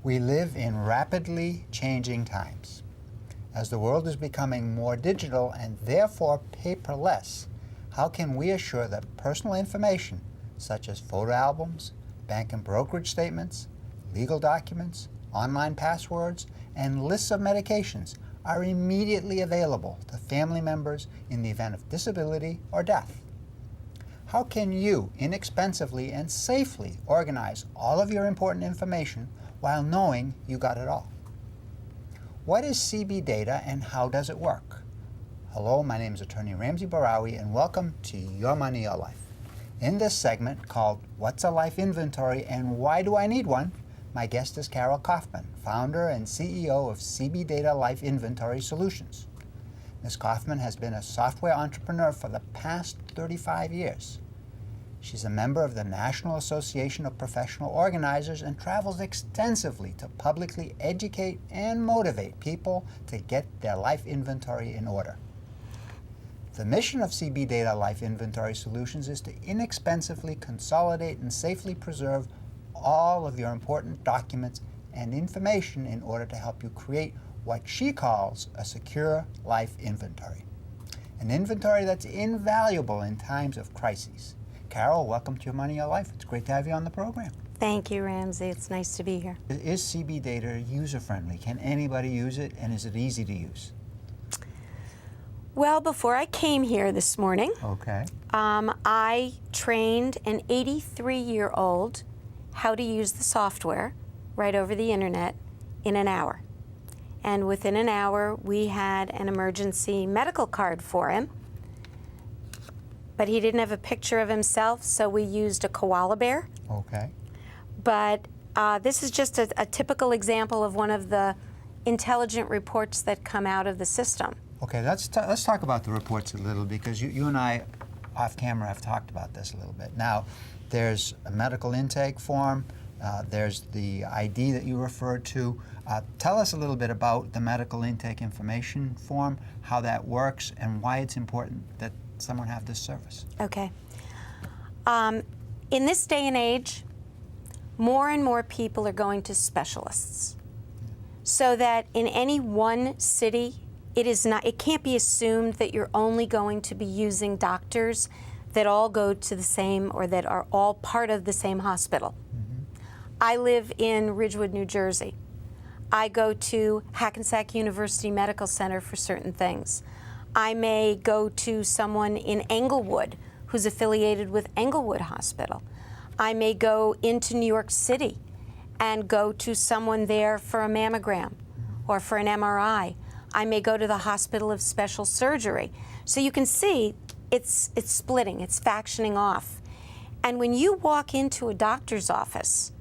We live in rapidly changing times. As the world is becoming more digital and therefore paperless, how can we assure that personal information such as photo albums, bank and brokerage statements, legal documents, online passwords, and lists of medications are immediately available to family members in the event of disability or death? How can you inexpensively and safely organize all of your important information while knowing you got it all? What is CBData and how does it work? Hello, my name is Attorney Ramsey Bahrawy and welcome to Your Money, Your Life. In this segment called What's a Life Inventory and Why Do I Need One? My guest is Carol Kaufman, founder and CEO of CBData Life Inventory Solutions. Ms. Kaufman has been a software entrepreneur for the past 35 years. She's a member of the National Association of Professional Organizers and travels extensively to publicly educate and motivate people to get their life inventory in order. The mission of CBData Life Inventory Solutions is to inexpensively consolidate and safely preserve all of your important documents and information in order to help you create what she calls a secure life inventory. An inventory that's invaluable in times of crises. Carol, welcome to Your Money, Your Life. It's great to have you on the program. Thank you, Ramsey. It's nice to be here. Is CBData user-friendly? Can anybody use it, and is it easy to use? Well, before I came here this morning, I trained an 83-year-old how to use the software right over the internet in an hour. And within an hour, we had an emergency medical card for him. But he didn't have a picture of himself, so we used a koala bear. Okay. But this is just a typical example of one of the intelligent reports that come out of the system. Okay, let's talk about the reports a little, because you and I, off camera, have talked about this a little bit. Now, there's a medical intake form. There's the ID that you referred to. Tell us a little bit about the medical intake information form, how that works, and why it's important that someone have this service. Okay. In this day and age, more and more people are going to specialists. So that in any one city, it can't be assumed that you're only going to be using doctors that all go to the same or that are all part of the same hospital. Mm-hmm. I live in Ridgewood, New Jersey. I go to Hackensack University Medical Center for certain things. I may go to someone in Englewood who's affiliated with Englewood Hospital. I may go into New York City and go to someone there for a mammogram or for an MRI. I may go to the Hospital of Special Surgery. So you can see it's splitting, it's factioning off. And when you walk into a doctor's office,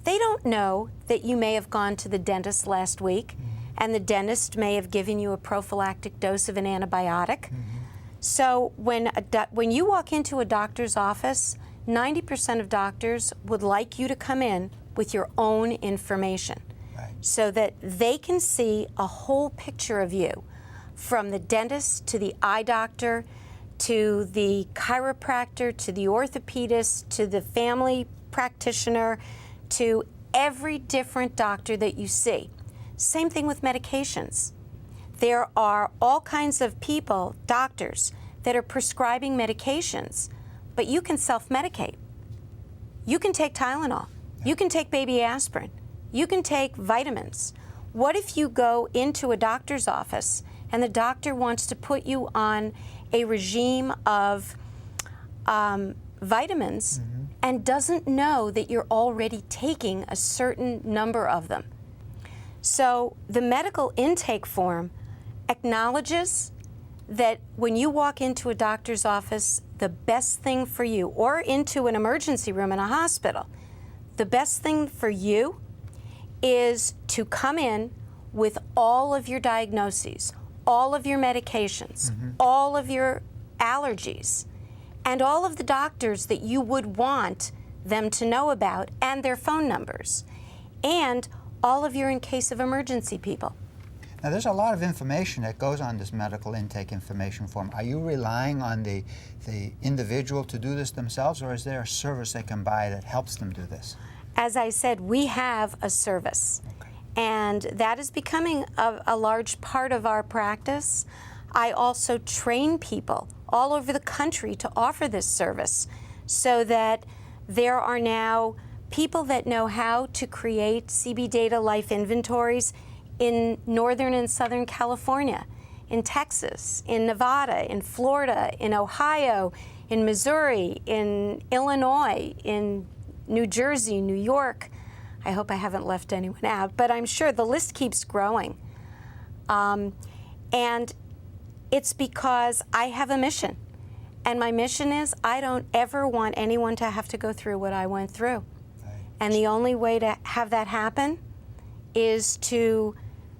they don't know that you may have gone to the dentist last week, and the dentist may have given you a prophylactic dose of an antibiotic. Mm-hmm. So when you walk into a doctor's office, 90% of doctors would like you to come in with your own information, right, so that they can see a whole picture of you, from the dentist to the eye doctor, to the chiropractor, to the orthopedist, to the family practitioner, to every different doctor that you see. Same thing with medications. There are all kinds of people, doctors, that are prescribing medications, but you can self-medicate. You can take Tylenol. You can take baby aspirin. You can take vitamins. What if you go into a doctor's office and the doctor wants to put you on a regime of vitamins and doesn't know that you're already taking a certain number of them? So the medical intake form acknowledges that when you walk into a doctor's office, the best thing for you, or into an emergency room in a hospital, the best thing for you is to come in with all of your diagnoses, all of your medications, all of your allergies, and all of the doctors that you would want them to know about, and their phone numbers, and all of your in case of emergency people. Now, there's a lot of information that goes on this medical intake information form. Are you relying on the individual to do this themselves, or is there a service they can buy that helps them do this? as I said, we have a service. Okay. And that is becoming a large part of our practice. I also train people all over the country to offer this service so that there are now people that know how to create CBData Life Inventories in Northern and Southern California, in Texas, in Nevada, in Florida, in Ohio, in Missouri, in Illinois, in New Jersey, New York. I hope I haven't left anyone out, but I'm sure the list keeps growing. And it's because I have a mission. And my mission is I don't ever want anyone to have to go through what I went through. Right. And the only way to have that happen is to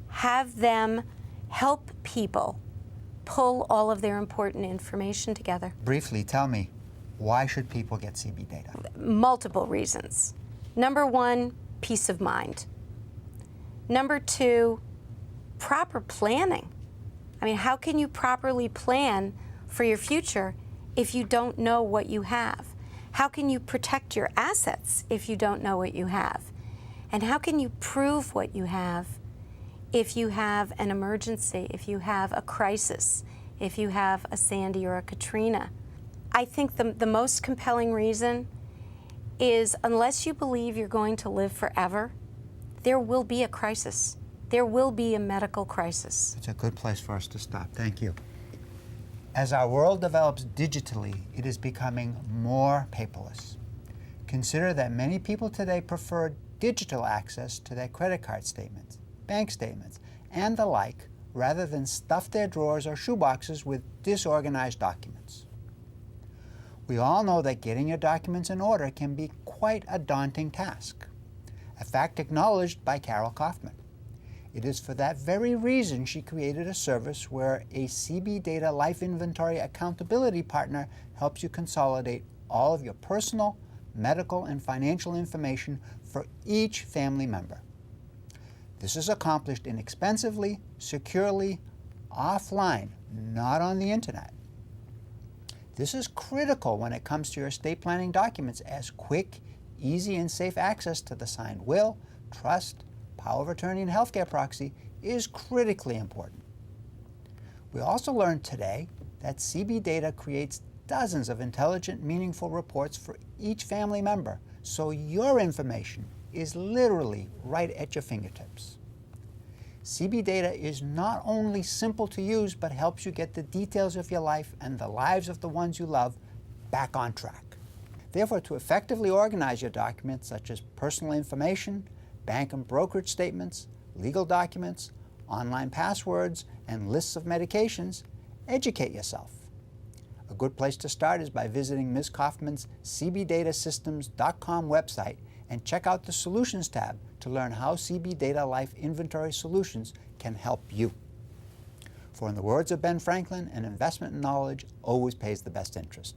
have them help people pull all of their important information together. Briefly, tell me, why should people get CBData? Multiple reasons. Number one, peace of mind. Number two, proper planning. I mean, how can you properly plan for your future if you don't know what you have? How can you protect your assets if you don't know what you have? And how can you prove what you have if you have an emergency, if you have a crisis, if you have a Sandy or a Katrina? I think the most compelling reason is unless you believe you're going to live forever, there will be a crisis. There will be a medical crisis. It's a good place for us to stop. Thank you. As our world develops digitally, it is becoming more paperless. Consider that many people today prefer digital access to their credit card statements, bank statements, and the like, rather than stuff their drawers or shoeboxes with disorganized documents. We all know that getting your documents in order can be quite a daunting task, a fact acknowledged by Carol Kaufman. It is for that very reason she created a service where a CBData Life Inventory accountability partner helps you consolidate all of your personal, medical, and financial information for each family member. This is accomplished inexpensively, securely, offline, not on the internet. This is critical when it comes to your estate planning documents, as quick, easy, and safe access to the signed will, trust, power of attorney, and healthcare proxy is critically important. We also learned today that CBData creates dozens of intelligent, meaningful reports for each family member, so your information is literally right at your fingertips. CBData is not only simple to use, but helps you get the details of your life and the lives of the ones you love back on track. Therefore, to effectively organize your documents, such as personal information, bank and brokerage statements, legal documents, online passwords, and lists of medications, educate yourself. A good place to start is by visiting Ms. Kaufman's CBDataSystems.com website and check out the Solutions tab to learn how CBData Life Inventory Solutions can help you. For in the words of Ben Franklin, an investment in knowledge always pays the best interest.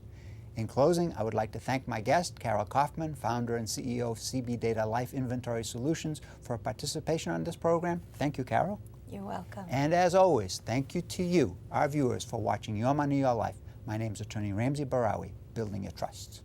In closing, I would like to thank my guest, Carol Kaufman, founder and CEO of CBData Life Inventory Solutions, for participation on this program. Thank you, Carol. You're welcome. And as always, thank you to you, our viewers, for watching Your Money, Your Life. My name is Attorney Ramsey Bahrawy, building your trusts.